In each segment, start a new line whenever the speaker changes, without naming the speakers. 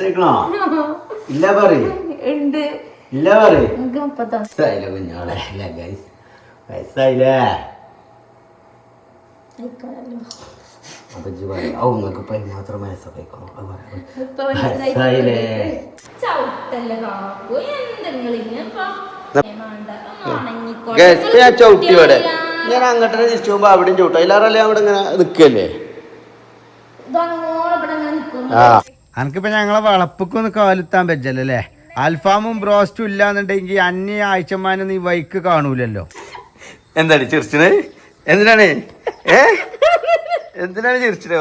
വയസ്സായിക്കണോ? ഇല്ല പറയ്. ഇല്ല പറയ്. വയസ്സായില്ലേ കുഞ്ഞോളെ? അല്ല ഗൈസ് വയസ്സായില്ലേ? അപ്പൊ ഇജ്ജ് പറയും ഓ നിങ്ങൾക്ക് ഇപ്പൊ മാത്രം വയസ്സൊക്കെ വയസ്സായില്ലേ? ഞാൻ ചവിട്ടിയോടെ ഞാൻ അങ്ങോട്ട് തിരിച്ചു പോകുമ്പോ അവിടെയും ചവിട്ടും എല്ലാവരും അവിടെ ഇങ്ങനെ നിക്കല്ലേ. അനക്കിപ്പോ ഞങ്ങളെ വളപ്പൊക്കൊന്ന് കാലെത്താൻ പറ്റല്ലേ? അൽഫാമും ബ്രോസ്റ്റും ഇല്ലാന്നുണ്ടെങ്കിൽ അന്യ ആഴ്ചമാനും നീ വൈക്ക് കാണൂലല്ലോ. എന്താണ് ചിരിച്ചത്? എന്തിനാണ് എന്തിനാണ് ചിരിച്ചത്?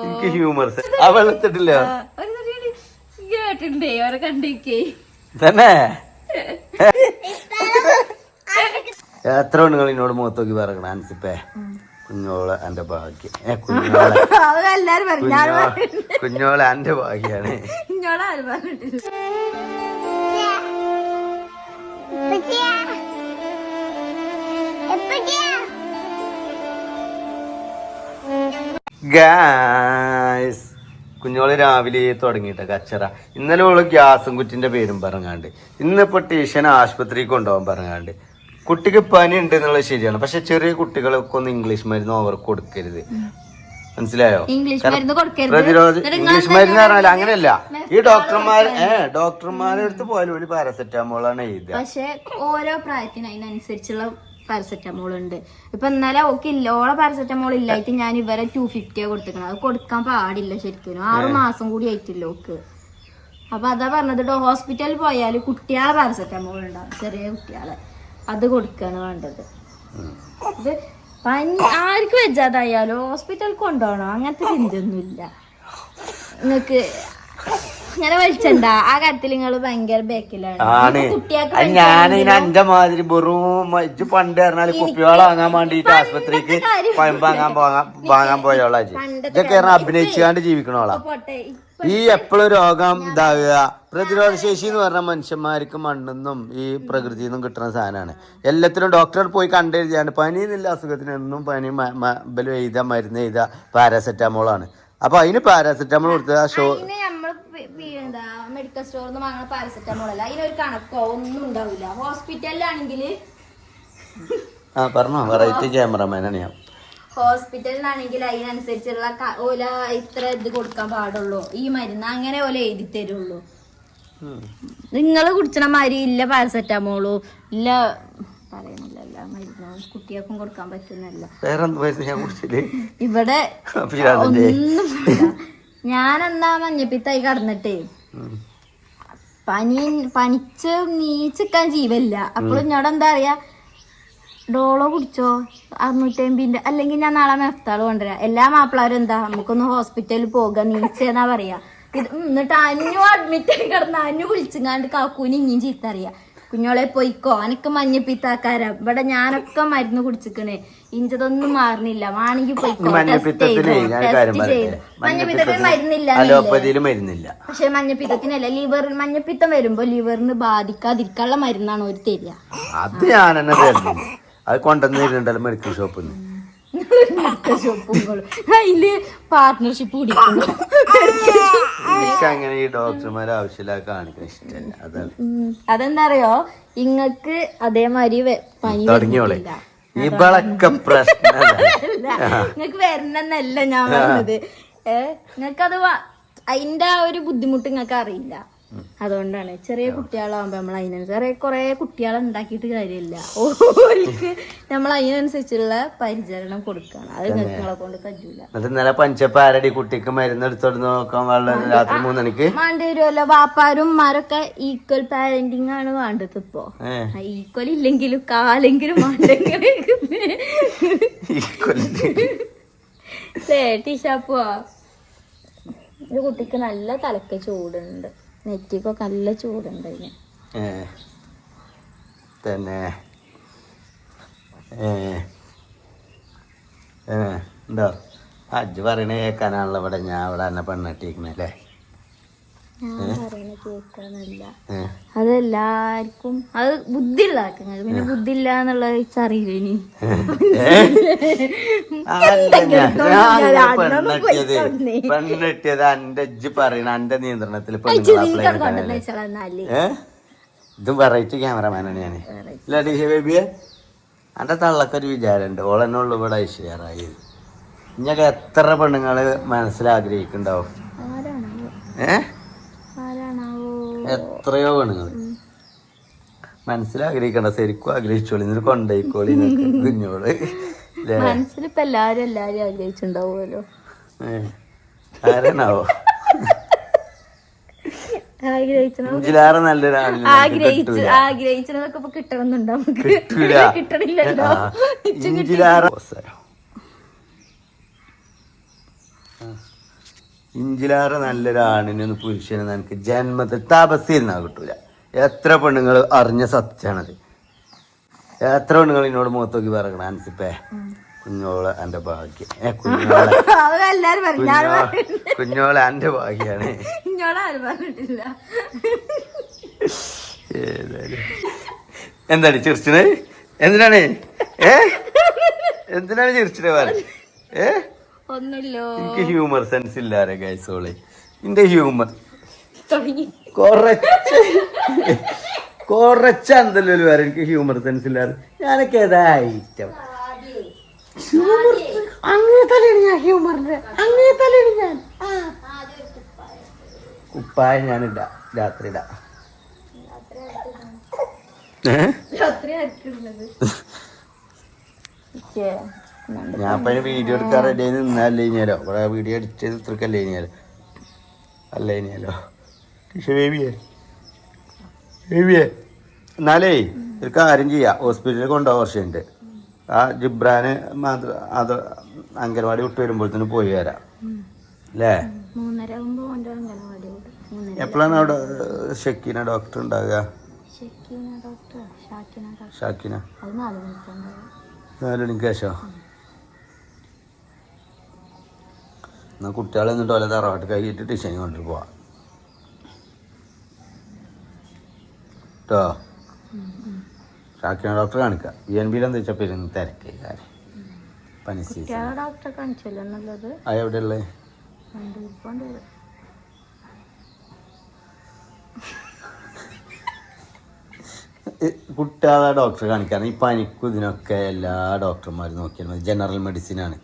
എനിക്ക് ഹ്യൂമർസ് ആ വെള്ളത്തിട്ടില്ല തന്നെ. എത്ര പെണ്ണുങ്ങൾ എന്നോട് മുഖത്തോക്കി പറയണം അൻസിപ്പേ കുഞ്ഞോളെ എന്റെ ഭാഗ്യം. കുഞ്ഞോളെ എന്റെ ഭാഗ്യാണ്. ഗായ്സ് കുഞ്ഞോള് രാവിലെ തുടങ്ങിയിട്ട കച്ചറ. ഇന്നലെ ഓള് ഗ്യാസും കുറ്റിന്റെ പേരും പറഞ്ഞാണ്ട് ഇന്നിപ്പോ ടീഷന് ആശുപത്രിക്ക് കൊണ്ടുപോകാൻ പറഞ്ഞാണ്ട്. കുട്ടിക്ക് പനി ഉണ്ട് എന്നുള്ളത് ശരിയാണ്, പക്ഷെ ചെറിയ കുട്ടികൾക്ക് ഒന്നും ഇംഗ്ലീഷ് മരുന്ന് ഓവർ കൊടുക്കരുത്. മനസ്സിലായോ? പ്രതിരോധ ഇംഗ്ലീഷ് മരുന്ന് പറഞ്ഞാൽ അങ്ങനെയല്ല. ഈ ഡോക്ടർമാരുടെ അടുത്ത് പോയാലും ഒരു പാരസെറ്റാമോളാണ് എഴുതുക.
പക്ഷെ ഓരോ പ്രായത്തിന് അതിനനുസരിച്ചുള്ള പാരസെറ്റമോൾ ഉണ്ട്. ഇപ്പൊ ഇന്നലെ ഓക്ക് ഇല്ല, ഓളെ പാരസെറ്റമോൾ ഇല്ലായിട്ട് ഞാൻ ഇവരെ 250 കൊടുത്തിക്കണം. അത് കൊടുക്കാൻ പാടില്ല ശരിക്കും. 6 മാസം കൂടി ആയിട്ടില്ല ഓക്ക്. അപ്പൊ അതാ പറഞ്ഞത് ഹോസ്പിറ്റലിൽ പോയാല് കുട്ടികളെ പാരസെറ്റമോൾ ഉണ്ടാവും, ചെറിയ കുട്ടികളെ അത് കൊടുക്കാണ് വേണ്ടത്. ഇത് പനി ആർക്ക് വെച്ചാതായാലും ഹോസ്പിറ്റലിൽ കൊണ്ടുപോകണം അങ്ങനത്തെ ചിന്തയൊന്നുമില്ല നിങ്ങക്ക്. ഇങ്ങനെ വലിച്ചണ്ട ആ കാര്യത്തിൽ നിങ്ങൾ ഭയങ്കര ബേക്കിലാണ്.
ഞാൻ എന്റെ മാതിരി വെറും പണ്ട് പറഞ്ഞാല് കുപ്പിയോളം വാങ്ങാൻ വേണ്ടിട്ട് ആശുപത്രിക്ക് വാങ്ങാൻ പോയോളാ. ഇതൊക്കെ അഭിനയിച്ചുകൊണ്ട് ജീവിക്കണോളാ. ഈ എപ്പോഴും രോഗം ഇതാകുക. പ്രതിരോധ ശേഷി എന്ന് പറഞ്ഞാൽ മനുഷ്യന്മാർക്ക് മണ്ണെന്നും ഈ പ്രകൃതിയിൽ നിന്നും കിട്ടുന്ന സാധനമാണ്. എല്ലാത്തിനും ഡോക്ടറെ പോയി കണ്ടെഴുതിയാണ്. പനിയെന്നില്ല അസുഖത്തിന് എന്നും പനി എഴുതാ മരുന്ന് എഴുതാ പാരാസെറ്റാമോളാണ്. അപ്പൊ അതിന് പാരാസെറ്റാമോൾ കൊടുത്ത
മെഡിക്കൽ സ്റ്റോറിൽ നിന്ന് വാങ്ങുന്ന പാരസെറ്റമോൾ അല്ല, അതിനൊരു കണക്കോ ഒന്നും ഉണ്ടാവില്ല. ഹോസ്പിറ്റലിലാണെങ്കിൽ
പറഞ്ഞോ വെറൈറ്റി ക്യാമറമാനാണ് ഞാൻ.
ഹോസ്പിറ്റലിലാണെങ്കിൽ അതിനനുസരിച്ചുള്ള ഓല ഇത്ര ഇത് കൊടുക്കാൻ പാടുള്ളൂ, ഈ മരുന്ന് അങ്ങനെ ഓല എഴുതി തരുള്ളൂ. നിങ്ങൾ കുടിച്ചണ മാതിരി ഇല്ല പാരസെറ്റാമോളോ ഇല്ല പറയണില്ല, എല്ലാ മരുന്നും കുട്ടികൾക്കും കൊടുക്കാൻ പറ്റുന്നല്ല. ഇവിടെ ഒന്നും ഞാനെന്നാ മഞ്ഞപ്പിത്തായി കടന്നിട്ടേ പനിച്ച് നീച്ചിക്കാൻ ജീവല്ല. അപ്പോഴും എന്നോട് എന്താ പറയാ, ഡോളോ കുടിച്ചോ 650, അല്ലെങ്കിൽ ഞാൻ നാളെ മെഫ്താള് കൊണ്ടുവരാം. എല്ലാ മാപ്പിളാരും എന്താ നമുക്കൊന്ന് ഹോസ്പിറ്റലിൽ പോകാം നീച്ചെന്നാ പറയാ. എന്നിട്ട് അന്നു അഡ്മിറ്റ് ആയി കിടന്ന അന്നു വിളിച്ചങ്ങാണ്ട് കാക്കൂന് ഇനിയും ചീത്ത അറിയാ, കുഞ്ഞോളെ പോയിക്കോ അനക്ക് മഞ്ഞപ്പിത്താക്കാരാ. ഇവിടെ ഞാനൊക്കെ മരുന്ന് കുടിച്ചിക്കണേ, ഇഞ്ചതൊന്നും മാറണില്ല, വാണെങ്കിൽ പോയിക്കോ ടെസ്റ്റ് ചെയ്തു. മഞ്ഞപ്പിത്തത്തിന് മരുന്നില്ല, പക്ഷെ മഞ്ഞപ്പിത്തത്തിനല്ല ലിവർ മഞ്ഞപ്പിത്തം വരുമ്പോ ലിവറിന് ബാധിക്കാതിരിക്കാനുള്ള മരുന്നാണ് ഒരു തരിക.
അത് ഞാൻ അത് കൊണ്ടുവന്നിട്ടുണ്ടല്ലോ മെഡിക്കൽ ഷോപ്പിൽ നിന്ന്.
അതില് പാർട്ട്ണർഷിപ്പ് കുടിക്കുന്നു.
അങ്ങനെ ഈ ഡോക്ടർമാരെ ആവശ്യമില്ല കാണിക്കാൻ ഇഷ്ടമല്ല. അതാണ്
അതെന്താ അറിയോ, ഇങ്ങക്ക് അതേമാതിരി പനി
തുടങ്ങിയോളെ ഇവളൊക്കെ പ്രശ്നം
നിങ്ങക്ക് വരണമെന്നല്ല ഞാൻ പറഞ്ഞത്. നിങ്ങക്കത് അതിന്റെ ആ ഒരു ബുദ്ധിമുട്ട് നിങ്ങക്ക് അറിയില്ല. അതുകൊണ്ടാണ് ചെറിയ കുട്ടികളാവുമ്പോ നമ്മൾ അതിനനുസരിച്ച് കുറെ കുട്ടികളെ ഉണ്ടാക്കിയിട്ട് കാര്യമില്ല. ഓർക്ക് നമ്മൾ അതിനനുസരിച്ചുള്ള പരിചരണം കൊടുക്കണം. അത് നിങ്ങളെ കൊണ്ട് കഴിയൂല.
പഞ്ചപ്പാരടി കുട്ടിക്ക് മരുന്ന് എടുത്തോണ്ട് നോക്കാൻ രാത്രി 3 മണിക്ക്
വേണ്ടി വരുമല്ലോ. വാപ്പാരും ഉമ്മാരൊക്കെ ഈക്വൽ പാരന്റിങ് ആണ് വേണ്ടത്. ഇപ്പൊ ഈക്വൽ ഇല്ലെങ്കിലും കാലെങ്കിലും ടീഷാപ്പുവാ. ഒരു കുട്ടിക്ക് നല്ല തലക്ക് ചൂടുണ്ട്, നെറ്റിക്കൊക്കെ നല്ല ചൂടുണ്ട് അതിന്
തന്നെ. ഉണ്ടോ അജ്ജ് പറയണ കേൾക്കാനാണല്ലോ ഇവിടെ ഞാൻ ഇവിടെ എന്നെ പെണ്ണെട്ടിരിക്കണല്ലേ.
കേൾക്കാന്നല്ല, അതെല്ലാവർക്കും അത് ബുദ്ധി ഉള്ളതാക്കുന്നത്. പിന്നെ ബുദ്ധി ഇല്ല എന്നുള്ളത് അറിയില്ല. ഇനി
പെണ്ണെട്ടിയത് എന്റെ ഇജ്ജ് പറയണ എന്റെ നിയന്ത്രണത്തിൽ ഇതും വെറൈറ്റി ക്യാമറമാനാണ് ഞാൻ. ഇല്ല ഡിഷ ബേബിയെ, എന്റെ തള്ളക്കൊരു വിചാരമുണ്ട്, ഓളെന്നുള്ളു ഇവിടെ ഐശ്വര്യായി. ഇങ്ങൊക്കെ എത്ര പെണ്ണുങ്ങള് മനസ്സിലാഗ്രഹിക്കുന്നുണ്ടാവും. എത്രയോ പെണ്ണുങ്ങള് മനസ്സിലാഗ്രഹിക്കണ്ട, ശരിക്കും ആഗ്രഹിച്ചോളി, എന്നിട്ട് കൊണ്ടോയിക്കോളി കുഞ്ഞോള്.
മനസ്സിലിപ്പോ എല്ലാരും ആഗ്രഹിച്ചിണ്ടാവുമല്ലോ.
ആരാണാവോ
ആഗ്രഹിച്ചതിലൊക്കെ ഇപ്പൊ കിട്ടണമെന്നുണ്ടോ? കിട്ടണില്ലല്ലോ.
ഇഞ്ചിലാറ് നല്ലൊരാണിനൊന്ന് പുരുഷന് നിനക്ക് ജന്മത്തിൽ തപസ്സിരുന്നാ കിട്ടൂല. എത്ര പെണ്ണുങ്ങൾ അറിഞ്ഞ സത്യാണത്. എത്ര പെണ്ണുങ്ങൾ എന്നോട് മുഖത്തോക്കി പറയണം, അൻസിപ്പേ കുഞ്ഞോളെ എന്റെ ഭാഗ്യം, കുഞ്ഞോളെ എന്റെ ഭാഗ്യാണ്. എന്താണ് ചിരിച്ചത്? എന്തിനാണ് ചിരിച്ചത്? എനിക്ക് ഹ്യൂമർ സെൻസ് ഇല്ലാരെ ഗൈസോളെ. എന്റെ ഹ്യൂമർ കുറച്ചെന്തല്ലോ വരെ എനിക്ക് ഹ്യൂമർ സെൻസ് ഇല്ലാതെ. ഞാനൊക്കെ ഏതാ ഐറ്റം അങ്ങനെ തന്നെയാണ് ഞാൻ. ഹ്യൂമറിന്റെ അങ്ങനെ തന്നെയാണ് ഞാൻ. കുപ്പായ ഞാനിടാ, രാത്രി ഇടാ. ഞാൻ ഇപ്പൊ വീഡിയോ എടുക്കാൻ റെഡി ആയി നിന്നല്ലേ ഇനിയാലോ, ഇവിടെ വീഡിയോ എഡിറ്റ് ഇത്രക്കല്ലേ ഇനിയാലോ, അല്ല ഇനിയാലോ. ബേബിയെ എന്നാലേ ഒരു കാര്യം ചെയ്യാം, ഹോസ്പിറ്റലിൽ കൊണ്ടുപോകാൻ കുറച്ചുണ്ട്. ആ ജിബ്രാന് മാത്രം അത് അംഗൻവാടി വിട്ട് വരുമ്പോഴത്തേന് പോയി വരാം അല്ലേ? എപ്പോഴാണ് അവിടെ ഷക്കീന ഡോക്ടർ ഉണ്ടാകുക? ഷാക്കിന 4 മണിക്ക് ശേഷം. എന്നാ കുട്ടികളെ എന്നിട്ട് ഓലെ തറവാട്ട് കഴിഞ്ഞിട്ട് ടിഷനി കൊണ്ടിട്ട് പോവാം കേട്ടോ. ഷാക്കിന ഡോക്ടറെ കാണിക്കാം. ENB എന്താ വെച്ചാൽ പെരുന്ന് തിരക്ക് കാര്യം പനി സീസൺ. അതെവിടെയുള്ളേ? കുട്ടികളെ ഡോക്ടറെ കാണിക്കാൻ ഈ പനിക്കും ഇതിനൊക്കെ എല്ലാ ഡോക്ടർമാരും നോക്കിയാൽ മതി. ജനറൽ മെഡിസിനാണ്.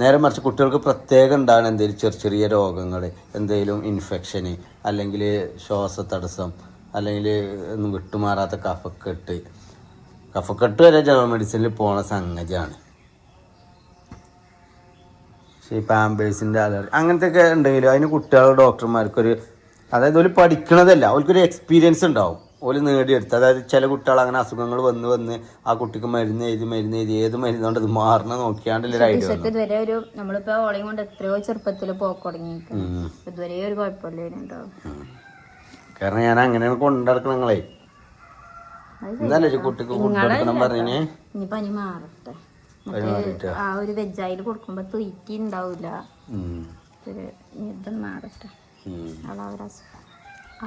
നേരെ മറിച്ച് കുട്ടികൾക്ക് പ്രത്യേകം ഉണ്ടാകുന്ന എന്തെങ്കിലും ചെറിയ രോഗങ്ങൾ, എന്തെങ്കിലും ഇൻഫെക്ഷന്, അല്ലെങ്കിൽ ശ്വാസതടസ്സം, അല്ലെങ്കിൽ ഒന്നും വിട്ടുമാറാത്ത കഫക്കെട്ട് വരെ ജനറൽ മെഡിസിനിൽ പോണ സംഗതിയാണ്. പക്ഷേ ഈ പാമ്പേഴ്സിൻ്റെ അലർജി അങ്ങനത്തെ ഒക്കെ ഉണ്ടെങ്കിലും അതിന് കുട്ടികളുടെ ഡോക്ടർമാർക്കൊരു, അതായത് ഒരു പഠിക്കണതല്ല, അവർക്കൊരു എക്സ്പീരിയൻസ് ഉണ്ടാവും, ഓല് നേടിയെടുത്ത്. അതായത് ചില കുട്ടികൾ അങ്ങനെ അസുഖങ്ങൾ വന്ന് ആ കുട്ടിക്ക് മരുന്ന് എഴുതി ഏത് മരുന്നുകൊണ്ട് ഇത് മാറണ നോക്കിയാണ്ടല്ലേ ഒരു ഐഡിയ.
ഇതുവരെ ഒരു നമ്മളിപ്പോ ഓളയും കൊണ്ട് എത്രയോ ചെറുപ്പത്തിൽ പോക്ക് തുടങ്ങി, ഇതുവരെ ഒരു കുഴപ്പമില്ലേണ്ടാവും.
കാരണം ഞാൻ അങ്ങനെയാണ് കൊണ്ടുനടക്കണം. നിങ്ങളെ എന്നല്ലേ കുട്ടിക്ക് ഫുഡ് കൊടുക്കണം പറഞ്ഞേ.
ഇനി പനി മാറട്ടെ. ആ ഒരു വെജായിൽ കൊടുക്കുമ്പോ തൊയ്റ്റി ഉണ്ടാവൂല. ഇത് മാറട്ടെ.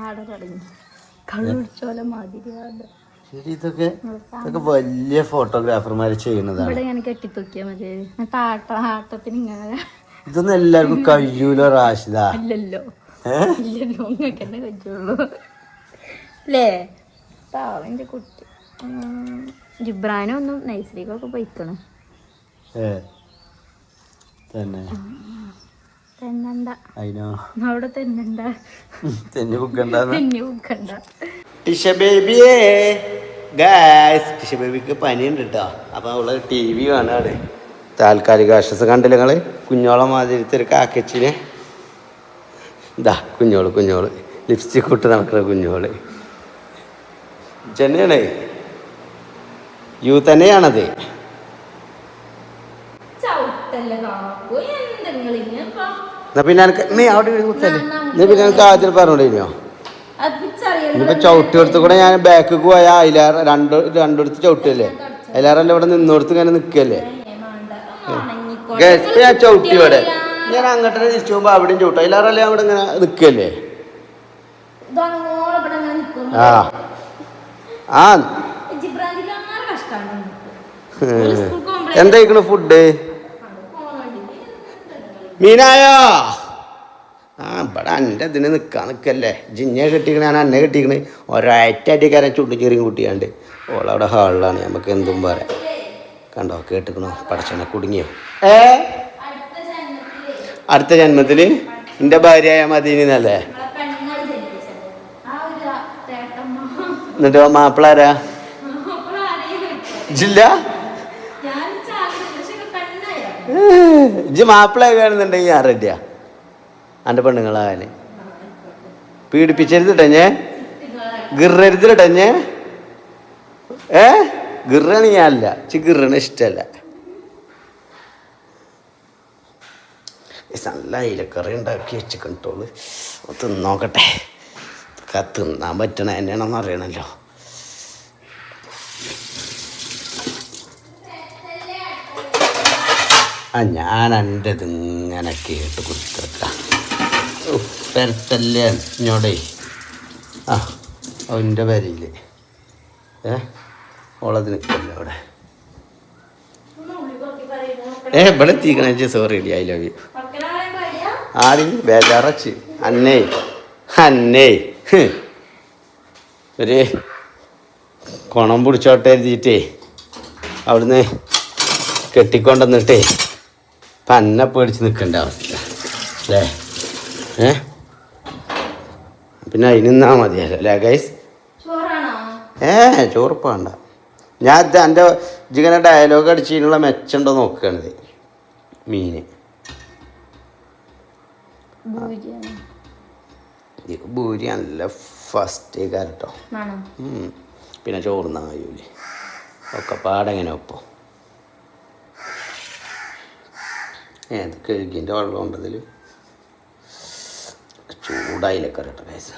ആടെ തുടങ്ങി കളുടിച്ചോല മാതിരി.
ഇതൊക്കെ വലിയ ഫോട്ടോഗ്രാഫർമാര് ചെയ്യുന്നതാണ്.
ഇവിടെ ഞാൻ കെട്ടിത്തൂക്കിയാ മതി. ആട്ടത്തിന് ഇങ്ങനെ
ഇതൊന്നും എല്ലാവർക്കും കഴിയൂലോ റാഷിദ.
ഇല്ലല്ലോ നിങ്ങൾക്ക് തന്നെ കഴിച്ചുള്ളൂ അല്ലേ? പാവന്റെ കുട്ടി. ജിബ്രാനൊന്നും നൈസറിക്കൊക്കെ പോയിക്കണ്. തെന്നണ്ട അവിടെ തെന്നണ്ട,
തെന്നി ബുക്കണ്ട.
ടിഷ
ബേബിക്ക് പനിയുണ്ട് കേട്ടോ. അപ്പൊ അവള് TV കാണാണ്. താൽക്കാലിക ആശ്വാസം കണ്ടില്ല നിങ്ങള്? കുഞ്ഞോളം മാതിരത്തെ ഒരു കാക്കച്ചിനെ ഇതാ കുഞ്ഞോള് ലിപ്സ്റ്റിക് ഇട്ട് നടക്കുന്ന കുഞ്ഞോള് ചെന്നൈയാണ്. തന്നെയാണത്. എന്നാ പിന്നെ അവിടെ കുത്തല്ലേ? എന്നാ പിന്നെ എനിക്ക് ആദ്യം പറഞ്ഞോളീനോ? ഇനിയിപ്പോ ചവിട്ടി കൊടുത്ത് കൂടെ ഞാൻ ബാക്ക് പോയാൽ അതിലേറെ രണ്ടിടത്ത് ചവിട്ടിയല്ലേ? അതിലേറെല്ലാം ഇവിടെ നിന്നോടത്ത് ഇങ്ങനെ നിൽക്കല്ലേ? ഞാൻ ചവിട്ടി ഇവിടെ, ഞാൻ അങ്ങോട്ട് തിരിച്ചു പോകുമ്പോ അവിടെയും ചവിട്ടും. അതിലേറെല്ലാം അവിടെ ഇങ്ങനെ നിൽക്കല്ലേ? ആ ആ എന്തായിക്കണു ഫുഡ് മീനായോ ആ ഇവിടെ എൻ്റെ ഇതിന് നിൽക്കല്ലേ ജിന്നെ കെട്ടിക്കണ ഞാൻ എന്നെ കെട്ടിക്കണേ ഒരൊറ്റടിക്കാരൻ ചുണ്ടുചെറിയും കൂട്ടിയാണ്ട് ഓളവിടെ ഹാളിലാണ് നമുക്ക് എന്തും പറയാം കണ്ടോ കേട്ടിക്കണോ പടച്ചനെ കുടുങ്ങിയോ അടുത്ത ജന്മത്തിൽ എൻ്റെ ഭാര്യയായ മദീനല്ലേ എന്നിട്ടോ മാപ്പിളാരാ ജില്ല ഇജ്ജ് മാപ്പിള കാണുന്നുണ്ടെങ്കിൽ ഞാൻ റെഡിയാ എൻ്റെ പെണ്ണുങ്ങളാകാന് പീഡിപ്പിച്ചരുതിട്ടഞ്ഞേ ഗിറരുതിട്ടഞ്ഞേ ഗിറാണ് ഞാനല്ല ഇച്ച് ഗിറണ ഇഷ്ടമല്ല നല്ല ഇലക്കറി ഉണ്ടാക്കി വെച്ചിട്ടുള്ളൂ തിന്നോക്കട്ടെ തിന്നാൻ പറ്റണ എന്നെയാണെന്ന് അറിയണല്ലോ ആ ഞാൻ എൻ്റെ ഇതിങ്ങനെ കേട്ട് കുത്തിർക്കാം പെരത്തല്ലേ ഇഞ്ഞോടേ ആ അവൻ്റെ പെരയിൽ ഓളത് നിൽക്കല്ലോ അവിടെ ഇവിടെ എത്തിക്കണ sorry ready I love you ആദ്യം ബേജാറച്ച് അന്നേ അന്നേ ഒരു കുണം പിടിച്ചോട്ടെ എഴുതിയിട്ടേ അവിടുന്ന് കെട്ടിക്കൊണ്ടുവന്നിട്ടേ പന്ന പേടിച്ച് നിൽക്കേണ്ട അവസ്ഥ അല്ലേ പിന്നെ അതിന് നിന്നാ മതിയല്ലോ അല്ലേ ഗൈസ് ചോറുപ്പാണ്ട ഞാൻ ഇത് എൻ്റെ ഇങ്ങനെ ഡയലോഗ് അടിച്ചതിനുള്ള മെച്ചുണ്ടോ നോക്കുകയാണിത് മീന് ഭൂരി നല്ല ഫസ്റ്റ് കാരട്ടോ പിന്നെ ചോറുന്നാ കഴിയൂലേ ഒക്കെ പാടെങ്ങനെ ഒപ്പം ഏത് കഴുകിൻ്റെ വെള്ളം ഉണ്ടതിൽ ചൂടായില്ലൊക്കെ കേട്ടോ പൈസ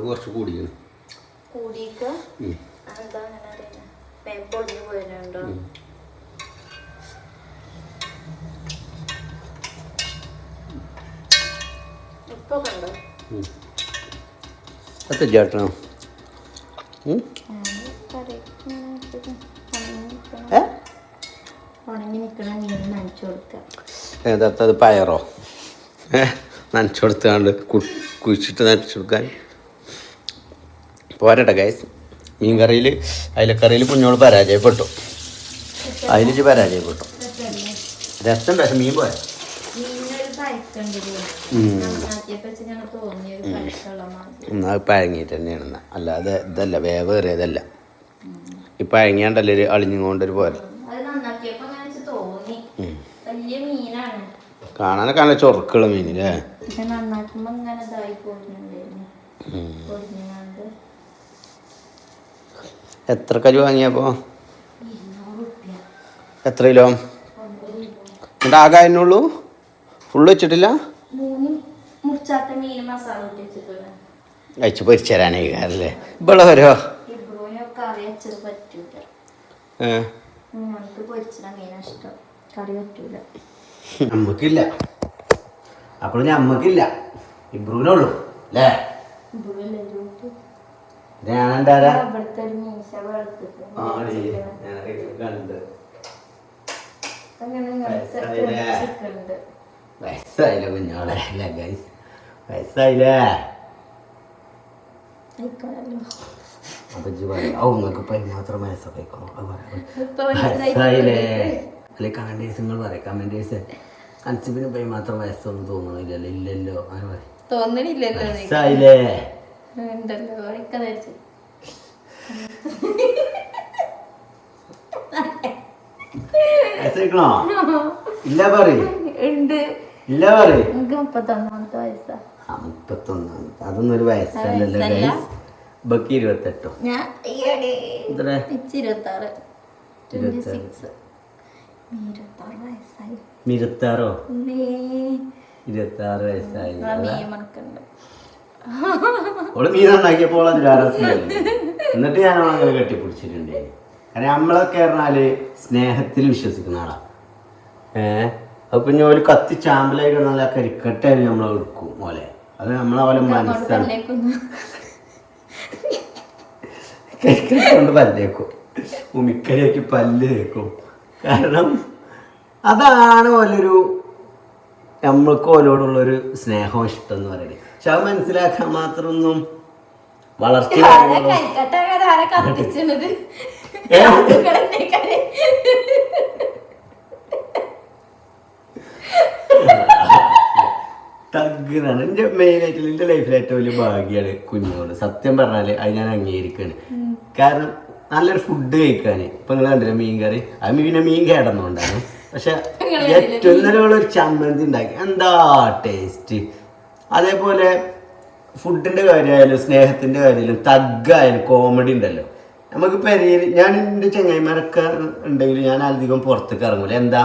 കുറച്ച് കൂടിയാണ് ചേട്ടനോ ഏതത് പയറോ നനച്ചു കൊടുത്താണ്ട് കുഴിച്ചിട്ട് നനച്ചു കൊടുക്കാൻ പോരട്ടെ ഗൈസ് മീൻ കറിയിൽ അയിലക്കറിയിൽ കുഞ്ഞോള് പരാജയപ്പെട്ടു അതിൽ പരാജയപ്പെട്ടു രസം പക്ഷെ മീൻ പോയ അത് പഴങ്ങിയിട്ട് തന്നെയാണ് അല്ലാതെ ഇതല്ല വേവേറിയതല്ല ഈ പഴങ്ങിയാണ്ടല്ലേ ഒരു അളിഞ്ഞുകൊണ്ടൊരു പോലെ കാണാനൊക്കെ നല്ല ചൊറുക്കുള്ള മീനില്ലേ എത്ര കരു വാങ്ങിയപ്പോ എത്ര കിലോ എന്നിട്ട് ആകെ അതിനുള്ളൂ ഫുള്ള് വെച്ചിട്ടില്ല അയച്ചു പൊരിച്ചരാനായി കാരല്ലേ ഇവിടെ വരോ നമ്മക്കില്ല അപ്പോൾ ഞമ്മക്കില്ല ഇബ്രൂനുള്ളൂ അല്ലേ ഞാനെന്താ വയസ്സായില്ലേ കുഞ്ഞോളെ അല്ലേ ഗൈസ് വയസ്സായില്ലേ അപ്പൊ നിങ്ങൾക്ക് ഇപ്പം മാത്രം വയസ്സൊക്കെ വയസ്സായില്ലേ അല്ലെ കമൻറ്റേഴ്സ് നിങ്ങൾ പറയാം കമൻറ്റേഴ്സ് അൻസിബിന് പോയി മാത്രം വയസ്സൊന്നും തോന്നണില്ലല്ലോ ഇല്ലല്ലോ ആര് പറയും
തോന്നണില്ലല്ലോ
വയസ്സായില്ലേ വയസ്സായിക്കണോ ഇല്ല പറയും ഇല്ല പറയും
31 വയസ്സാ
31 അതൊന്നും ഒരു വയസ്സല്ലല്ലോ ഗൈസ് ബക്കി 28 26 വയസ്സായി ഓള് മീൻ നന്നാക്കിയപ്പോൾ അതിലാറ് സ്മെല്ല്. എന്നിട്ട് ഞാൻ അങ്ങനെ കെട്ടിപ്പിടിച്ചിട്ടുണ്ട്. കാരണം നമ്മളൊക്കെ പറഞ്ഞാല് സ്നേഹത്തിൽ വിശ്വസിക്കുന്ന ആളാ. അപ്പൊ ഞാൻ ഒരു കത്തി ചാമ്പലായി കിടന്നാൽ ആ കരിക്കട്ടായാലും നമ്മളെ എടുക്കും പോലെ. അത് നമ്മളെ പോലെ മനസ്സാണ്. കരിക്കട്ട കൊണ്ട് പല്ലേക്കും, ഉമിക്കരിയാക്കി പല്ല് തേക്കും. കാരണം അതാണ് ഓലൊരു നമ്മൾക്ക് ഓലോടുള്ളൊരു സ്നേഹവും ഇഷ്ടം എന്ന് പറയുന്നത്. പക്ഷെ അത് മനസ്സിലാക്കാൻ മാത്രമൊന്നും വളർച്ച തഗ്ഗാണ്. എൻ്റെ മെയിനായിട്ട് എൻ്റെ ലൈഫിൽ ഏറ്റവും വലിയ ഭാഗ്യമാണ് കുഞ്ഞുങ്ങൾ. സത്യം പറഞ്ഞാൽ അത് ഞാൻ അംഗീകരിക്കുകയാണ്. കാരണം നല്ലൊരു ഫുഡ് കഴിക്കാൻ ഇപ്പം നിങ്ങൾ കണ്ടില്ല മീൻ കറി, അത് പിന്നെ മീൻ കേടന്നുകൊണ്ടാണ്. പക്ഷെ ഏറ്റവും നല്ലൊരു ചമ്മന്തി ഉണ്ടാക്കി എന്താ ടേസ്റ്റ്. അതേപോലെ ഫുഡിൻ്റെ കാര്യമായാലും സ്നേഹത്തിൻ്റെ കാര്യമായാലും തഗ്ഗായാലും കോമഡി ഉണ്ടല്ലോ നമുക്ക് പെരയിൽ. ഞാൻ എൻ്റെ ചങ്ങായിമാരൊക്കെ ഉണ്ടെങ്കിൽ ഞാൻ അധികം പുറത്തേക്ക് ഇറങ്ങൂല. എന്താ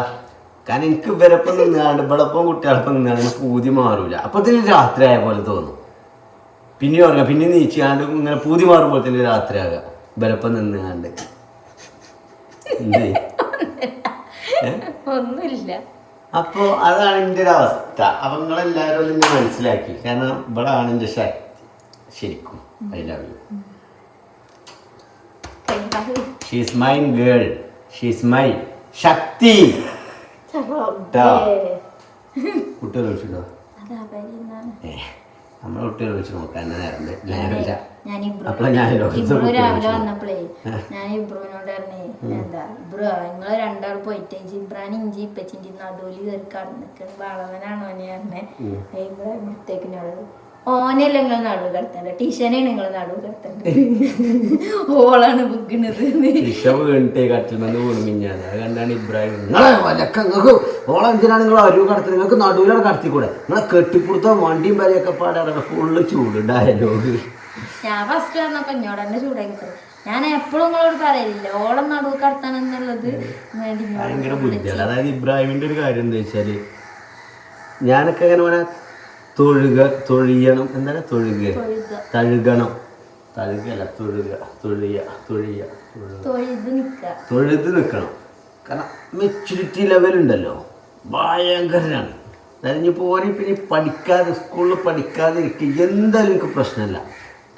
കാരണം എനിക്ക് ഇവരൊപ്പം നിന്നാണ്ട് ഇവളൊപ്പം കുട്ടികളൊപ്പം നിന്നാണ്ട് പൂതി മാറൂല. അപ്പോൾ ഇതിന് രാത്രി ആയ പോലെ തോന്നും. പിന്നെ ഉറങ്ങാം, പിന്നെ നീച്ചാണ്ട് ഇങ്ങനെ പൂതി മാറുമ്പോൾ തന്നെ രാത്രി ആകുക ഇവരൊപ്പം നിന്നാണ്ട്.
ഒന്നുമില്ല.
അപ്പോ അതാണ് എൻ്റെ ഒരു അവസ്ഥ. അപ്പൊ നിങ്ങളെല്ലാവരും ഒന്ന് മനസ്സിലാക്കി. കാരണം ഇവളാണ് എൻ്റെ ശക്തി ശരിക്കും. I love you. She's mine girl, she's my shakti. കുട്ടികൾ വിളിച്ചിട്ടോ? നമ്മളെ കുട്ടികൾ വിളിച്ച് നോക്കാൻ നേരമില്ല. അപ്പളാ ഞാൻ
രാവിലെ വന്നപ്പോഴേ ഞാൻ ഇബ്രുവിനോട് പറഞ്ഞേ എന്താ ഇബ്രു നിങ്ങള് രണ്ടാൾ പോയിട്ട് ജിബ്രാൻ ഇഞ്ചി ഇപ്പച്ചിന്റെ നടുവിൽ കയറി കടന്നിക്കണ് വളവനാണോ പറഞ്ഞേ. ഇവിടെ ഇവിടത്തേക്കിനോട് ഓനെല്ലാം നിങ്ങൾ നടുവ് കിടത്തണ്ട, ടീഷനെ നിങ്ങൾ നടുവ് കിടത്തണ്ട, ഓളാണ് ബുക്കിണത്.
കണ്ടാണ് ഇബ്രാഹിം ഓളെന്തിനാണ് നിങ്ങൾ അരുവ് കടത്തി, നിങ്ങൾക്ക് നടുവിലാണ് കടത്തിക്കൂടെ, നിങ്ങളെ കെട്ടിപ്പുറത്ത വണ്ടിയും വരെയൊക്കെ പാടാണ് ഫുള്ള് ചൂട് ഡയലോഗ്.
ഞാൻ ഫസ്റ്റ് വന്നപ്പോ എന്നോട് തന്നെ ചൂടാക്കി. ഞാൻ എപ്പോഴും നിങ്ങളോട് പറയില്ല ഓളം നടുവ് കടത്തണമെന്നുള്ളത്
ഭയങ്കര ബുദ്ധിയാണ്. അതായത് ഇബ്രാഹിമിന്റെ ഒരു കാര്യം എന്താ വെച്ചാല് ഞാനൊക്കെ അങ്ങനെ പറയാ തൊഴിയണം, എന്താണ് തഴുകണം, തഴുകല്ല തൊഴുത് നിൽക്കണം. കാരണം മെച്യൂരിറ്റി ലെവലുണ്ടല്ലോ ഭയങ്കരമാണ്. അതായത് ഇനി പോരെ പിന്നെ പഠിക്കാതെ സ്കൂളിൽ പഠിക്കാതെ ഇരിക്കുക എന്തായാലും എനിക്ക് പ്രശ്നമില്ല.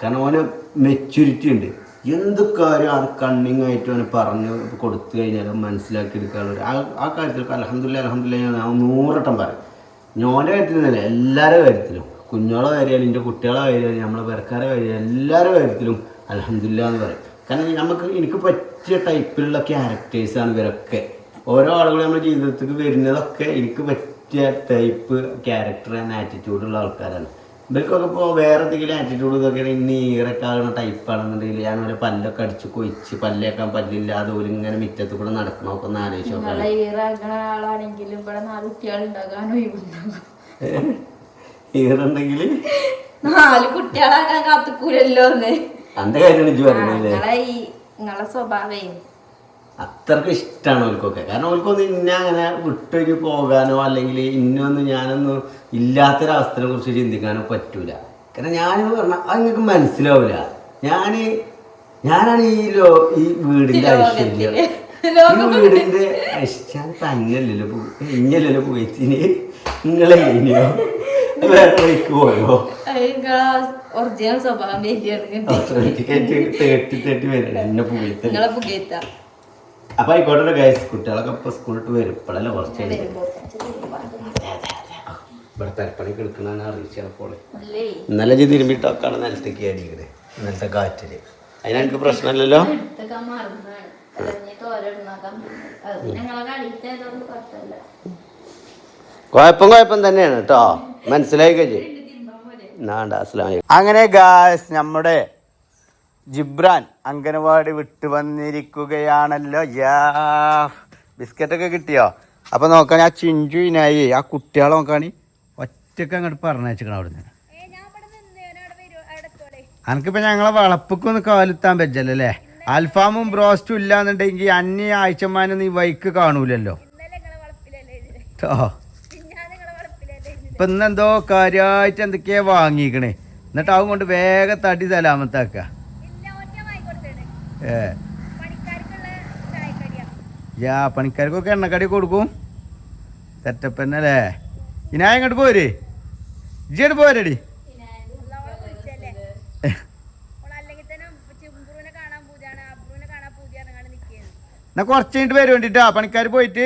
കാരണം ഓന് മെച്യൂരിറ്റി ഉണ്ട്. എന്ത് കാര്യം അത് കണ്ണിങ് ആയിട്ട് അവന് പറഞ്ഞ് കൊടുത്തു കഴിഞ്ഞാൽ മനസ്സിലാക്കി എടുക്കാനുള്ള ആ കാര്യത്തിൽ അൽഹംദുലില്ലാഹ് ഞാൻ 100 വട്ടം പറയും. ഞോൻ്റെ കാര്യത്തിലല്ല എല്ലാവരുടെ കാര്യത്തിലും, കുഞ്ഞോളെ കാര്യമായാലും എൻ്റെ കുട്ടികളെ കാര്യമായാലും നമ്മളെ പെരക്കാരെ കാര്യമായാലും എല്ലാവരുടെ കാര്യത്തിലും അൽഹംദുലില്ലാഹ് എന്ന് പറയും. കാരണം എനിക്ക് പറ്റിയ ടൈപ്പിലുള്ള ക്യാരക്ടേഴ്സാണ് ഇവരൊക്കെ. ഓരോ ആളുകളും നമ്മുടെ ജീവിതത്തിലേക്ക് വരുന്നതൊക്കെ എനിക്ക് പറ്റിയ ടൈപ്പ് ക്യാരക്ടർ ആൻഡ് ആറ്റിറ്റ്യൂഡുള്ള ആൾക്കാരാണ്. ഇവർക്കൊക്കെ ഇപ്പോൾ വേറെ എന്തെങ്കിലും ആറ്റിറ്റ്യൂഡ് ഇതൊക്കെ ഇനി ഈറൊക്കെ ആകുന്ന ടൈപ്പാണെന്നുണ്ടെങ്കിൽ ഞാൻ ഒരു പല്ലൊക്കെ അടിച്ച് കൊയിച്ച് പല്ലേക്കാൻ പല്ലില്ലാതെ പോലും ഇങ്ങനെ മുറ്റത്ത് കൂടെ നടക്കണമൊക്കെ ഒന്ന് ആലോചിച്ച് നോക്കാം. ഈറുണ്ടെങ്കിൽ
4 കുട്ടികളാക്കാൻ കാത്തുക്കൂലല്ലോ.
അന്റെ കാര്യമാണ് ഇജ്ജ് പറഞ്ഞില്ലേ.
നിങ്ങളെ സ്വഭാവേ
അത്രക്ക് ഇഷ്ടമാണ് അവർക്കൊക്കെ. കാരണം അവർക്കൊന്നും ഇന്ന അങ്ങനെ വിട്ടൊരു പോകാനോ അല്ലെങ്കിൽ ഇന്നൊന്നും ഞാനൊന്നും ഇല്ലാത്തൊരവസ്ഥയെ കുറിച്ച് ചിന്തിക്കാനോ പറ്റൂല. കാരണം ഞാനെന്ന് പറഞ്ഞാൽ അത് നിങ്ങൾക്ക് മനസ്സിലാവില്ല. ഞാനാണ് ഈ വീടിന്റെ ഐശ്വര്യം. ഈ വീടിന്റെ ഞാൻ തന്നെയല്ലല്ലോ ഇങ്ങനല്ലോ പോയിന് നിങ്ങളെ ഇനിയോ വേറെ വഴിക്ക് പോയോ
ഒറിജിനൽ സ്വഭാവം
തേട്ടി വരണം എന്നെ പുകയത്ത. അപ്പൊ ആയിക്കോട്ടെ ഗൈസ്, കുട്ടികളൊക്കെ ഇപ്പൊ സ്കൂളിട്ട് വരും. ഇപ്പോഴല്ലേ കുറച്ച് ഇവിടെ തരപ്പണിക്ക് എടുക്കണമെന്ന് അറിയിച്ചപ്പോൾ ഇന്നലെ തിരുമ്പിട്ടൊക്കെയാണ് നിലത്തേക്ക് അടിക്കണേ. ഇന്നലത്തെ കാറ്റില് അതിനെനിക്ക് പ്രശ്നമില്ലല്ലോ. കുഴപ്പം തന്നെയാണ് കേട്ടോ, മനസ്സിലായി കഴിഞ്ഞു. അങ്ങനെ ഗായ്സ് നമ്മുടെ ജിബ്രാൻ അംഗനവാടി വിട്ടു വന്നിരിക്കുകയാണല്ലോ. ബിസ്ക്കറ്റൊക്കെ കിട്ടിയോ? അപ്പൊ നോക്കാൻ ആ ചിഞ്ചുവിനായി ആ കുട്ടികളെ നോക്കാണ് ഒറ്റക്ക് അങ്ങോട്ട് പറഞ്ഞയച്ചിക്കണം അവിടുന്ന്. അനക്കിപ്പോ ഞങ്ങളെ വളപ്പൊക്കൊന്ന് കാലെത്താൻ പറ്റല്ലേ. അൽഫാമും ബ്രോസ്റ്റും ഇല്ലാന്നുണ്ടെങ്കിൽ അന്യ ആഴ്ചമാനൊന്നും ഈ വൈക്ക് കാണൂലല്ലോ കേട്ടോ. ഇപ്പൊ ഇന്നെന്തോ കാര്യമായിട്ട് എന്തൊക്കെയാ വാങ്ങിക്കണേ. എന്നിട്ട് അവൻ കൊണ്ട് വേഗം തട്ടി സലാമത്താക്ക. പണിക്കാർക്കൊക്കെ എണ്ണക്കടി കൊടുക്കും. സെറ്റപ്പ് തന്നെ അല്ലേ? ഇനാ ഇങ്ങോട്ട് പോര്, ഇജ്ജോട്ട് പോരടി. എന്നാ കുറച്ച് കഴിഞ്ഞിട്ട് വരും വേണ്ടിട്ടാ പണിക്കാർ പോയിട്ട്.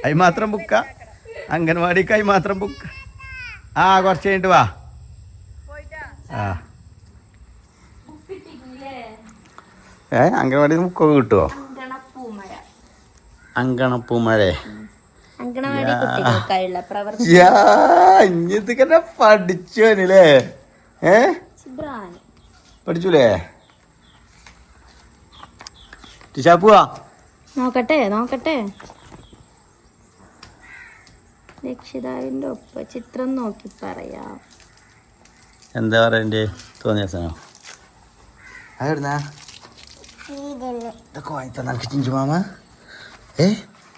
അയി മാത്രം ബുക്ക, അംഗൻവാടിക്ക് അയി മാത്രം ബുക്ക്. ആ കുറച്ച് കഴിഞ്ഞിട്ട് വാ. ആ അംഗൻവാടി ബുക്കൊക്കെ കിട്ടുമോ? അങ്കണപ്പൂമഴേ ഇഞ്ഞിതൊക്കെ പഠിച്ചോനല്ലേ? പഠിച്ചൂലേ? ടിഷാപ്പുവാ
നോക്കട്ടെ രക്ഷിതാവിന്റെ ഒപ്പം ചിത്രം നോക്കി പറയാം.
എന്താ പറയണ്ടേ? തോന്നിയ സാധനം അതെവിടുന്നാ ഇതൊക്കെ വാങ്ങി തന്നെ ചിഞ്ചു മാമ?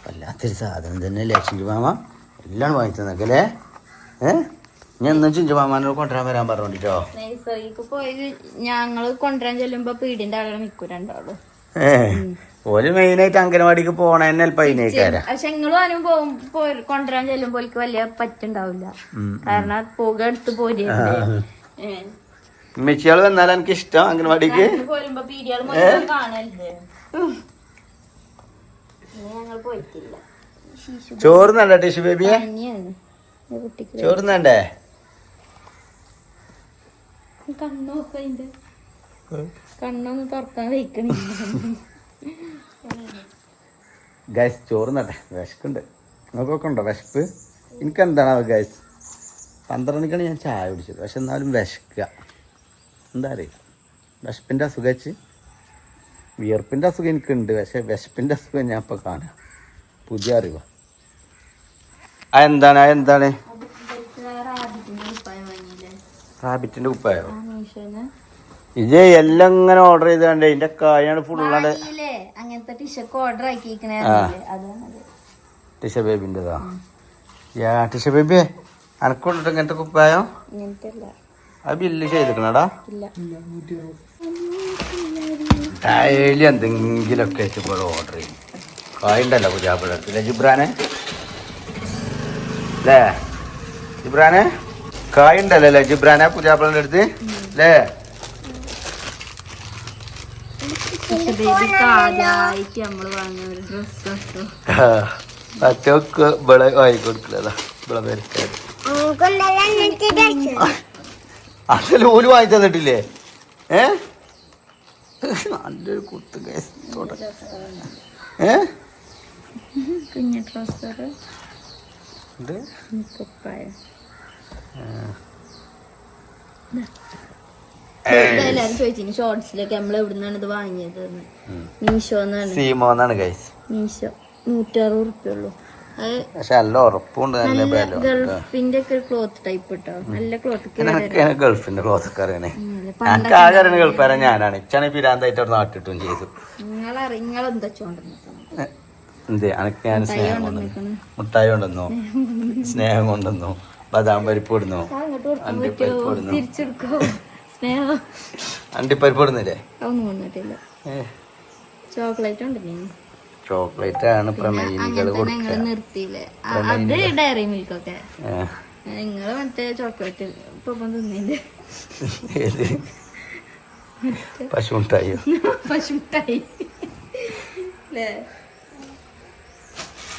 വല്ലാത്തൊരു സാധനം തന്നെയല്ലേ ചിഞ്ചു മാമ? എല്ലാം വാങ്ങി തന്നേക്കല്ലേ? ഞാൻ എന്നും ചിഞ്ചു മാമാനോട് കൊണ്ടുവരാൻ വരാൻ പറഞ്ഞോണ്ടിട്ടോ.
പോയി ഞങ്ങള് കൊണ്ടുവരാൻ ചെല്ലുമ്പോ പീടിന്റെ ആളുകൾ നിൽക്കും രണ്ടാളും.
ഓല് മെയിനായിട്ട് അംഗനവാടിക്ക് പോണ തന്നെ പതിനേക്കാരാ.
പക്ഷെ നിങ്ങളും ആരും കൊണ്ടുവരാൻ ചെല്ലുമ്പോ വലിയ പറ്റുണ്ടാവില്ല. കാരണം പുക എടുത്ത് പോരി
മെച്ചിയാള് വന്നാലും എനിക്ക് ഇഷ്ടം അംഗനവാടിക്ക്
പോരുമ്പോ പീടിയാള് മൊത്തം കാണല്ലേ. ഞങ്ങൾ പോയിട്ടില്ല.
ചോറ് നണ്ട ടിഷു ബേബിയെ? ചോറ് നണ്ടേ?
കണ്ണൊന്ന് തുറക്കാൻ വയ്ക്കണില്ല.
ഗൈസ് ചോറ് നട്ടെ, വിശക്കുണ്ട്. നിങ്ങൾക്കൊക്കെ ഉണ്ടോ വിശപ്പ്? എനിക്കെന്താണ് ഗൈസ് 12 മണിക്കാണ് ഞാൻ ചായ കുടിച്ചത്. പക്ഷെ എന്നാലും വിശക്കുക. എന്താ അറിയില്ല, വിശപ്പിൻ്റെ അസുഖം വെച്ച്. വിയർപ്പിൻ്റെ അസുഖം എനിക്കുണ്ട്, പക്ഷെ വിശപ്പിൻ്റെ അസുഖം ഞാൻ ഇപ്പോൾ കാണാം. പുതിയ അറിവാ. അതെന്താണ് റാബിറ്റിൻ്റെ കുപ്പായോ? ഇത് എല്ലാം ഇങ്ങനെ ഓർഡർ ചെയ്താണ്ട് ഇതിന്റെ കായാണ് ഫുള്ളാണ്ട്.
അങ്ങനത്തെ ടിഷക്ക് ഓർഡർ ആക്കിയിരിക്കണേ.
ടിഷ ബേബിൻ്റെതാ? ടിഷ ബേബിയെ അനക്കൊണ്ടിട്ട് ഇങ്ങനത്തെ കുപ്പായോ? അത് ബില്ല് ചെയ്തിക്കണടാ? ഡെയിലി എന്തെങ്കിലുമൊക്കെ വെച്ചപ്പോൾ ഓർഡർ ചെയ്യും. കായുണ്ടല്ലോ പുജാപ്പിടെ അടുത്തില്ലേ ജിബ്രാനെ? അല്ലേ ജിബ്രാനെ? കായുണ്ടല്ലോ ജിബ്രാനെ പുജാപ്പിളിൻ്റെ അടുത്ത് അല്ലേ? അതൊക്കെ ഇവിടെ വാങ്ങിക്കൊടുക്കില്ലതാ. ഇവിടെ വരക്കാര് അതിൽ ഓല് വാങ്ങി തന്നിട്ടില്ലേ? നല്ലൊരു കുത്ത്
കുഞ്ഞു ട്രൗസർ എല്ലാരും ചോദിച്ചു ഷോർട്സിലൊക്കെ നമ്മൾ എവിടുന്നാണ് ഇത് വാങ്ങിയത്? മീഷോന്നാണ്. മീഷോ 160 ഉള്ളൂ. ഗൾഫിന്റെ ഒക്കെ ക്ലോത്ത് ടൈപ്പ് ഇട്ടോ, നല്ല ക്ലോത്ത്.
ഗൾഫിന്റെ ക്ലോത്ത് ഒക്കെ അറിയണേ. ഗൾഫാര ഞാനാണ്. ഇച്ചാണ് പിരാന്തായിട്ട് അവിടെ നാട്ടിട്ടും ചെയ്തു.
നിങ്ങളെന്താ
എന്തേ അനക്ക് ഞാൻ സ്നേഹം കൊണ്ടുവന്നു, മുട്ടായി കൊണ്ടുവന്നു, സ്നേഹം കൊണ്ടുവന്നു, ബദാം പരിപ്പ് ഇടുന്നു, അണ്ടിപ്പരിപ്പ് ഇടുന്നു. അണ്ടിപ്പരിപ്പ് ഇടുന്നില്ലേ?
ചോക്ലേറ്റ് ഉണ്ടല്ലേ?
ചോക്ലേറ്റ് ആണ് പ്രണയിനികൾ
നിർത്തിയില്ലേ? അത് ഡയറി മിൽക്കൊക്കെ. നിങ്ങള് മറ്റേ ചോക്ലേറ്റ് ഇപ്പൊ തിന്നില്ലേ?
പശുമിഠായി.
പശുമിഠായി അല്ലേ?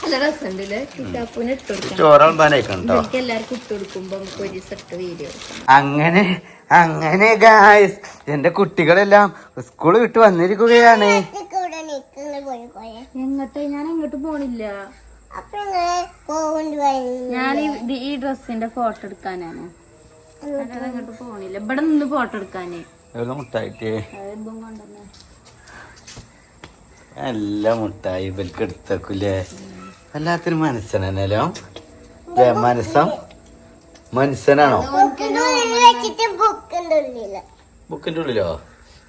നല്ല രസമുണ്ടല്ലേ? കിട്ടാപ്പൂന് ഇട്ട് കൊടുക്കാം. എല്ലാവർക്കും ഇട്ട് കൊടുക്കുമ്പോ നമുക്ക് ഒരു സെറ്റ് വീഡിയോ.
അങ്ങനെ ഗായ്സ് എന്റെ കുട്ടികളെല്ലാം സ്കൂൾ വിട്ട് വന്നിരിക്കുകയാണ്.
എങ്ങോട്ട്? ഞാൻ എങ്ങോട്ട് പോണില്ല. ഞാൻ ഈ ഡ്രസ്സിന്റെ ഫോട്ടോ എടുക്കാനാണ്. എങ്ങോട്ട് പോണില്ല. ഇവിടെ നിന്ന് ഫോട്ടോ എടുക്കാനേ.
മുട്ടായിട്ട് എല്ലാ മുട്ടായി ഇവർക്ക് എടുത്തേക്കൂലേ? വല്ലാത്തൊരു മനസ്സനല്ലോ. മനസ്സനാണോ? ബുക്കിന്റെ ഉള്ളിലോ?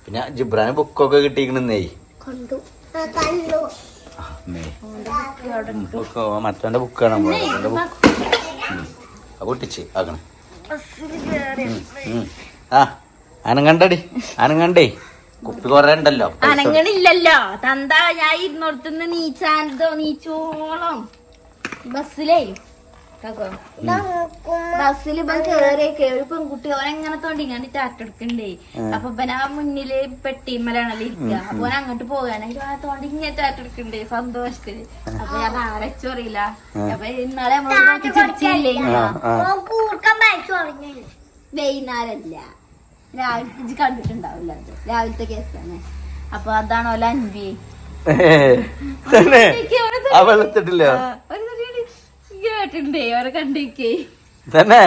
പിന്നെ ജിബ്രാന് ബുക്കൊക്കെ കിട്ടിയിരിക്കണേ. മറ്റവന്റെ ബുക്കാണ് പൊട്ടിച്ച് ആക്കണം. ആ അനങ്ങണ്ടടി അനങ്ങണ്ടേ, കുപ്പി കൊറേ ഉണ്ടല്ലോ.
അനങ്ങണില്ലല്ലോ തന്താ. ഞാൻ ഇരുന്നോടത്തുനിന്ന് നീച്ചോളം ബസ്സിലേ ബസ്സിൽ ഇപ്പം കേറിയൊക്കെ ഒരു പെൺകുട്ടി ഓനെങ്ങനെ തോണ്ടിങ്ങാണ്ട് ടാറ്റെടുക്കണ്ടേ. അപ്പൊ ഇവൻ ആ മുന്നില് പെട്ടിമലാണല്ലോ ഇരിക്കുക. അപ്പൊ ഓൻ അങ്ങോട്ട് പോകാനായിട്ട് ആ തോണ്ടി ഇങ്ങനെ ടാറ്റെടുക്കണ്ടേ സന്തോഷത്തില്. അപ്പൊ ഞാൻ ആരച്ചു അറിയില്ല. അപ്പൊ ഇന്നാളെ നമ്മള് ചിരിച്ചില്ലേ വൈകുന്നേരല്ല രാവിലത്തെ കണ്ടിട്ടുണ്ടാവില്ല. അത് രാവിലത്തെ കേസാണ്. അപ്പൊ അതാണ് ഓല അൻവി
വെളുത്തിട്ടില്ല
കേട്ടിണ്ടേ അവരെ കണ്ടിക്കേ
തന്നെ.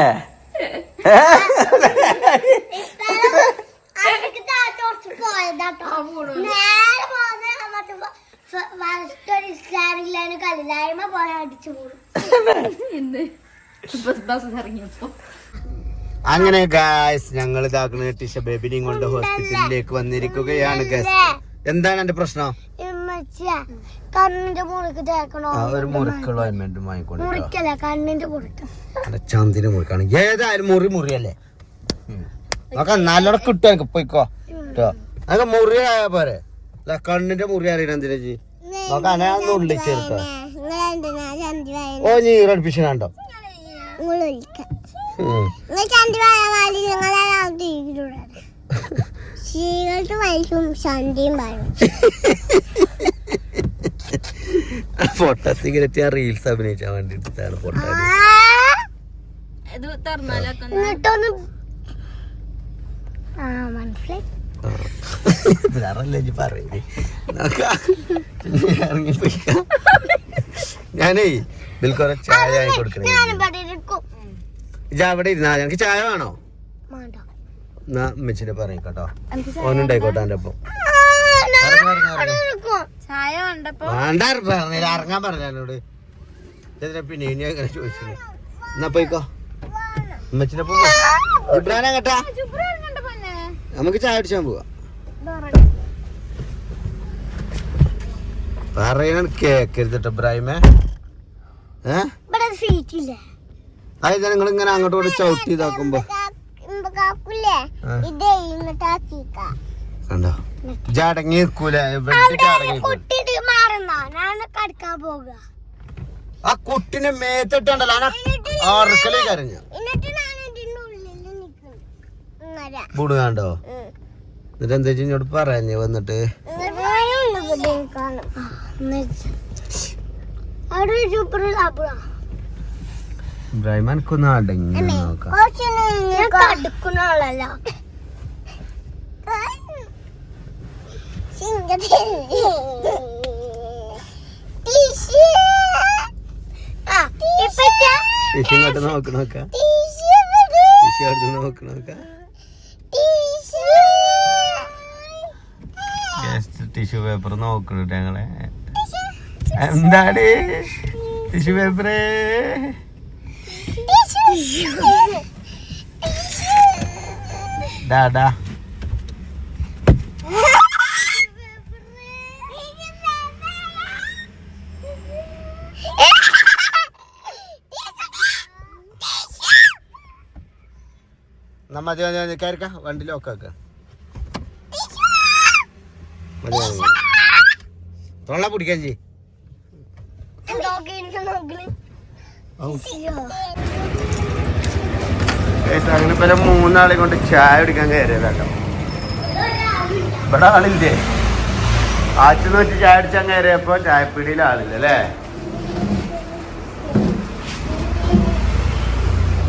അങ്ങനെ ഗായ്സ് ഞങ്ങൾ ഇതാക്കുന്ന ടിഷ ബേബിനെയും കൊണ്ട് ഹോസ്പിറ്റലിലേക്ക് വന്നിരിക്കുകയാണ്. ഗസ്റ്റ് എന്താണ് എന്റെ പ്രശ്നം?
കണ്ണിന്റെ മുറിക്ക് തേക്കണോ?
ഒരു മുറിക്കുള്ള അമ്മേന്റെ വാങ്ങിക്കൊണ്ട്
മുറിക്കല്ല കണ്ണിന്റെ മുറിക്ക്
ചന്തിന് മുറിക്കാണ്. ഏതായാലും മുറിയല്ലേ നോക്കാം. നല്ലോണം കിട്ടും എനിക്ക് പോയിക്കോ കേട്ടോ. അതൊക്കെ മുറിയായ പോരെ. അല്ല കണ്ണിന്റെ മുറി അറിയണം എന്തിനാ ജി നോക്കാം. അനാന്ന് ഉള്ളിൽ ചേർത്തോ. ഓ നീ ഈറടിപ്പിച്ചാണ്ടോ ഫോട്ടോ സിഗരറ്റ് ഞാൻ റീൽസ് അഭിനയിച്ചാൻ വേണ്ടിട്ടാണ് ഫോട്ടോ. പറയേ ഞാനേ ബിൽക്കുറെ ചായ വാങ്ങി കൊടുക്കണേ. അവിടെ ഇരുന്നാ എനിക്ക് ചായ വേണോ? എന്നാ അമ്മച്ചിനെ പറയട്ടോ. ഓനുണ്ടായിക്കോട്ടെ എന്റെ ഒപ്പം. വേണ്ട പറഞ്ഞില്ല ഇറങ്ങാൻ പറഞ്ഞ എന്നോട്. പിന്നെ ഇനി അങ്ങനെ ചോദിച്ചു. എന്നാ പോയിക്കോ അമ്മച്ചിനെ ഇബ്രാനാ കേട്ടാ. നമുക്ക് ചായ അടിച്ചാൻ പോവാ. പറയണ കേക്കരുതട്ടോ ഇബ്രാഹിമേ. അത് നിങ്ങൾ ഇങ്ങനെ അങ്ങോട്ട് കൂടെ ചവിട്ടി ഇതാക്കുമ്പോ കണ്ടോ ജടങ്ങി നിൽക്കൂല. ആ കുട്ടിനെ മേത്തിട്ടുണ്ടല്ലോ ആർക്കലേ കരഞ്ഞു ബുടുകാണ്ടോ. എന്നിട്ട് എന്താ ഇങ്ങോട്ട് പറഞ്ഞു വന്നിട്ട് ഇബ്രാഹിം എനിക്കൊന്ന് അടങ്ങി നോക്കാം. ഇങ്ങോട്ട് നോക്കണോക്ക നോക്കണോക്ക ടിഷ്യൂ പേപ്പർ നോക്കണ ഞങ്ങളെ. എന്താണ് ടിഷ്യൂ പേപ്പറ്? ഡാ മതി കയറിക്ക വണ്ടി ലോക്കാക്ക. തൊള്ള പിടിക്കാൻ ചെയ്. അങ്ങനെ പല മൂന്നാളെ കൊണ്ട് ചായ കുടിക്കാൻ കയറിയതാട്ടോ. ഇവിടെ ആളില്ലേ? ആഴ്ചന്ന് വെച്ച് ചായ അടിച്ചാൻ കയറിയപ്പോ ചായപ്പീടിയിൽ ആളില്ല അല്ലേ?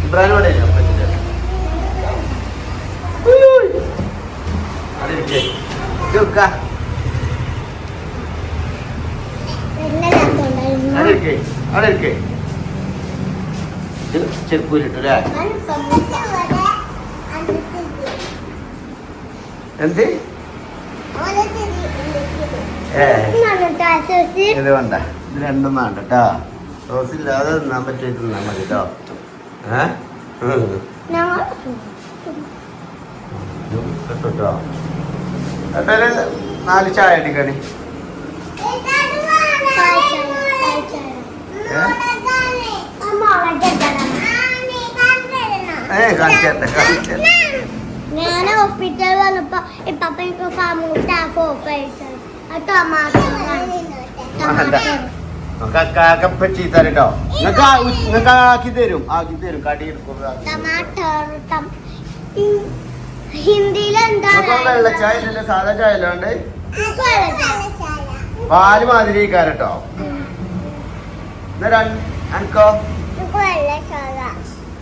ഇബ്രാഹിം ഇവിടെ ചെരുപ്പൂരിട്ടല്ലേ? എന്ത് ഇത് വേണ്ട, ഇത് രണ്ടും വേണ്ട കേട്ടോ. സോസ് ഇല്ലാതെ തിന്നാൻ പറ്റിയ തിന്നാൻ മതി കേട്ടോ. കേട്ടോ 4 ചായ അടിക്കണേ. കാണിച്ചേട്ടെ.
ഞാൻ ഹോസ്പിറ്റലിൽ വന്നപ്പോ ഇപ്പൊ എനിക്ക് ഫാമോ സ്റ്റാഫ് ഓഫ് ആയിട്ട് ടൊമാറ്റോ
ചീത്തരട്ടോ നിങ്ങൾക്ക് ആക്കി തരും കടി
ടമാറ്റോ ഹിന്ദിയിലെന്താ
വെള്ള ചായ ഇല്ലല്ലോ, സാധാ ചായ അല്ലാണ്ട് പാല് മാതിരി കാരട്ടോ. അനക്കോ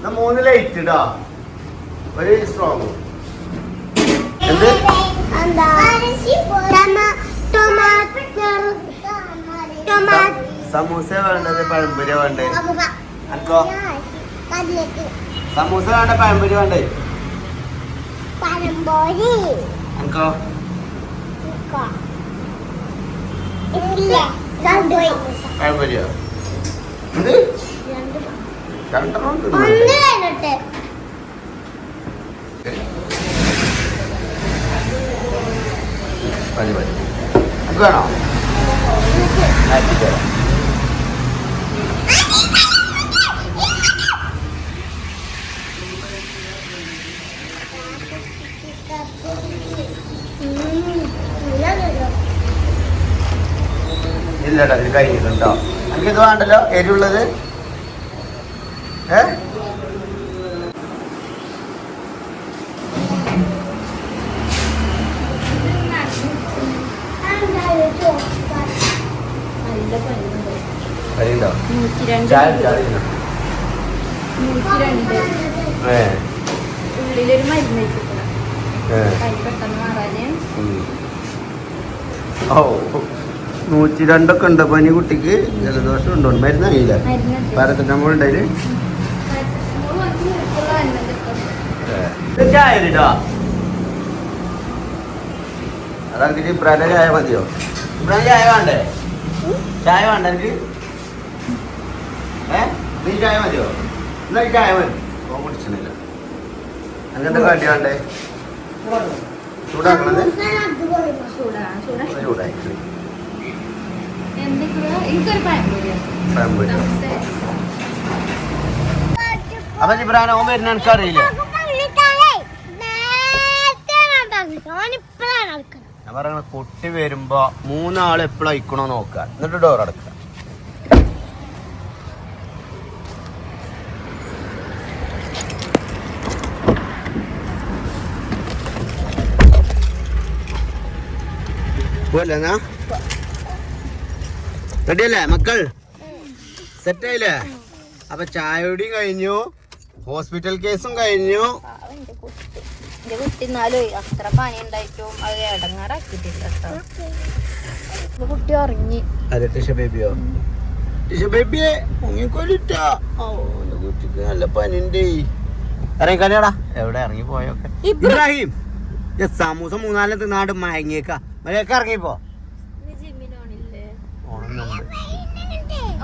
3 ലൈറ്റ് ഇടാ, ഒരു സ്ട്രോങ്. എന്ത് സമൂസ വേണ്ടത് പഴംപൊരി വേണ്ടേ? അനക്കോ സമൂസ വേണ്ട പഴംപൊരി വേണ്ടേ? അനക്കോ പഴംപൊരിയോ? എന്ത് രണ്ടെണ്ണം മതി മതി. അത് വേണോ? ആക്കിത്തരാം. ഇല്ലട്ടോ, ഇത് കഴിഞ്ഞിട്ടുണ്ടോ? എനിക്കിത് വേണ്ടല്ലോ എരിവുള്ളത്. ണ്ടോ?
102 ഉള്ളിലൊരു മരുന്ന് വെച്ചിട്ടുണ്ട് പെട്ടെന്ന് മാറാന്.
102 ഒക്കെ ഉണ്ടോ പനി കുട്ടിക്ക്? ജലദോഷം ഉണ്ടോ? മരുന്നായില്ല? പാരസെറ്റമോൾ ഉണ്ടായില്? ചായ അതെനിക്ക് ഇബ്രാന്റെ ചായ മതിയോ? ഇബ്രാൻ ചായ വേണ്ടേ? ചായ വേണ്ട എനിക്ക്? നീ ചായ മതിയോ? എന്നാ ചായ മതി. ഓ കുടിച്ചില്ല. അങ്ങനത്തെ കാട്ടി വേണ്ടേ? ചൂടാക്കണത് ചൂടായി. അപ്പൊ ഇബ്രാൻ ഓൻ വരുന്ന എനിക്കറിയില്ല. ഞാൻ പറയണ കുട്ടി വരുമ്പോ 3 ആൾ എപ്പോഴും അയക്കണോ നോക്കുക, എന്നിട്ട് ഡോർ അടക്കുക. പോലെന്നാ റെഡിയല്ലേ മക്കൾ? സെറ്റായില്ലേ? അപ്പൊ ചായയോടെയും കഴിഞ്ഞു, ഹോസ്പിറ്റൽ കേസും കഴിഞ്ഞു.
എന്റെ കുട്ടി എന്നാലും അത്ര പനി ഉണ്ടായിട്ടും അത് ഇടങ്ങാറാക്കിട്ടില്ല. കുട്ടി ഉറങ്ങി.
അതെ ടിഷ ബേബിയോ? ടിഷ ബേബിയെ ഉങ്ങിക്കൊല്ലിട്ടാ. കുട്ടിക്ക് നല്ല പനിണ്ടേ. ഇറങ്ങിക്കാടിയാടാ. എവിടെ ഇറങ്ങി പോയൊക്കെ? ഇബ്രാഹിം സമൂസ 4 നാട് മയങ്ങിയേക്ക മഴയൊക്കെ ഇറങ്ങിപ്പോ.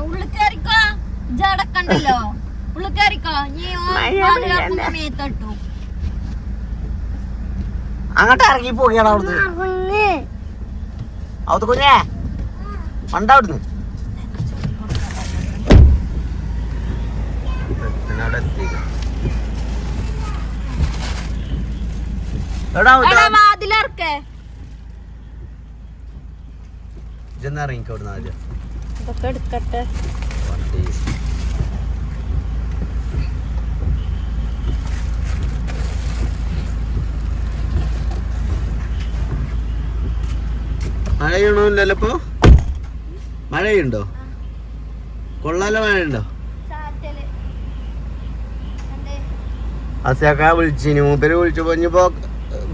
ഉള്ളിക്കറിക്കോ ഉള്ളിക്കറിക്കോ മേത്തോട്ടു
അങ്ങോട്ട് ഇറങ്ങി പോവുകയാണ് അവിടുന്ന്. അവിടുത്തെ കുഞ്ഞേ പണ്ട അവിടുന്ന്
വാതിലിറക്കേ
ഇറങ്ങിക്കോ അവിടുന്ന് ആദ്യം.
ഇതൊക്കെ എടുക്കട്ടെ.
മഴയണോല്ലോ ഇപ്പൊ? മഴയുണ്ടോ? കൊള്ളാലോ മഴയുണ്ടോ? അസയാക്ക വിളിച്ചിന്, മൂപ്പര് വിളിച്ചപ്പോ ഇനിയിപ്പോ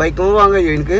ബൈക്കുമ്പോ പോകാൻ കഴിയോ എനിക്ക്?